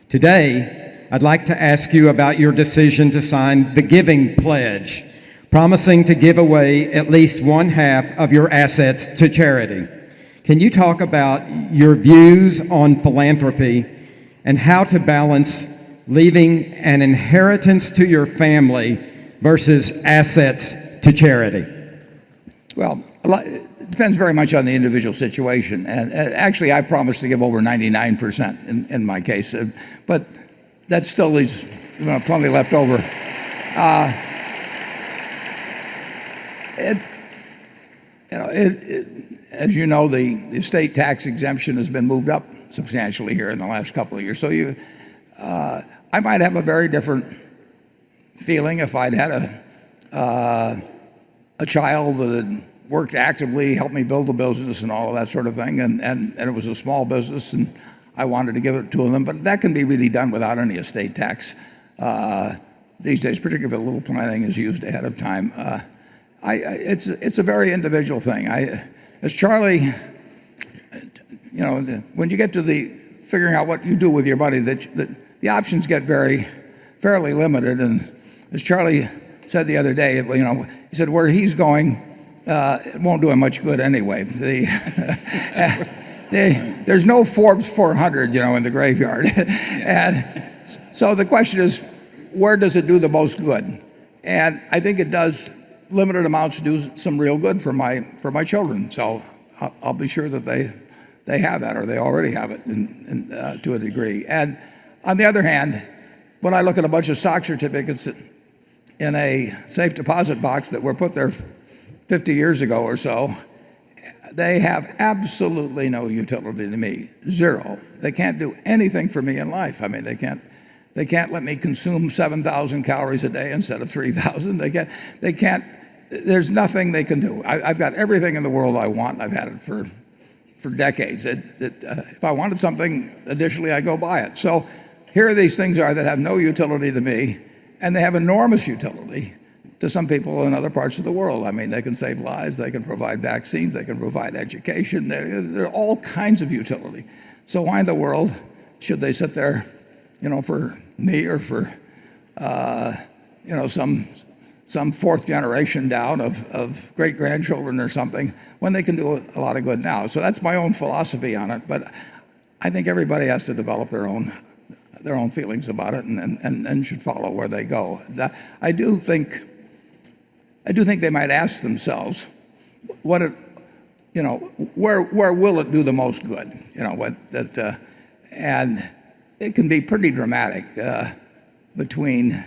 Today, I'd like to ask you about your decision to sign the Giving Pledge, promising to give away at least one half of your assets to charity. Can you talk about your views on philanthropy and how to balance leaving an inheritance to your family versus assets to charity? Well, it depends very much on the individual situation. And actually, I promised to give over 99% in my case. But that still leaves plenty left over. As you know, the estate tax exemption has been moved up substantially here in the last couple of years. So I might have a very different feeling if I'd had a child that had worked actively, helped me build the business and all of that sort of thing, and it was a small business, and I wanted to give it to them. But that can be really done without any estate tax these days, particularly if a little planning is used ahead of time. It's a very individual thing. As Charlie, when you get to the figuring out what you do with your money, the options get fairly limited. And as Charlie said the other day, he said where he's going, it won't do him much good anyway. There's no Forbes 400, in the graveyard. And so the question is, where does it do the most good? And I think it does limited amounts do some real good for my children. So I'll be sure that they have that, or they already have it to a degree. And on the other hand, when I look at a bunch of stock certificates in a safe deposit box that were put there 50 years ago or so, they have absolutely no utility to me. Zero. They can't do anything for me in life. I mean, they can't let me consume 7,000 calories a day instead of 3,000. They can't. There's nothing they can do. I've got everything in the world I want. I've had it for decades. If I wanted something additionally, I go buy it. So here these things are that have no utility to me, and they have enormous utility to some people in other parts of the world. I mean, they can save lives, they can provide vaccines, they can provide education. There are all kinds of utility. So why in the world should they sit there, for me or for some fourth generation down of great-grandchildren or something, when they can do a lot of good now? So that's my own philosophy on it. But I think everybody has to develop their own feelings about it and should follow where they go. I do think they might ask themselves, where will it do the most good? And it can be pretty dramatic between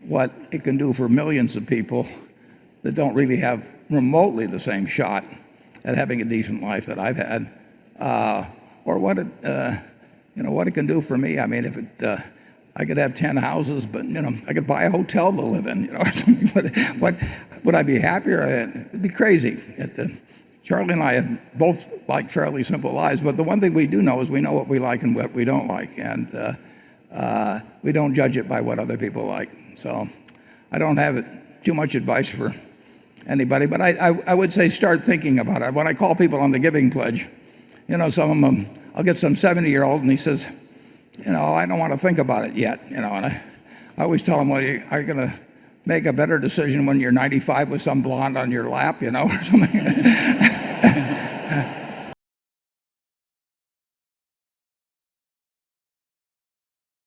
what it can do for millions of people that don't really have remotely the same shot at having a decent life that I've had, or what it can do for me. I mean, if I could have 10 houses, but I could buy a hotel to live in, or something. Would I be happier? It'd be crazy. Charlie and I have both like fairly simple lives, but the one thing we do know is we know what we like and what we don't like, and we don't judge it by what other people like. So I don't have too much advice for anybody, but I would say start thinking about it. When I call people on the Giving Pledge, some of them, I'll get some 70-year-old and he says, I don't want to think about it yet. And I always tell them, well, are you going to make a better decision when you're 95 with some blonde on your lap, or something?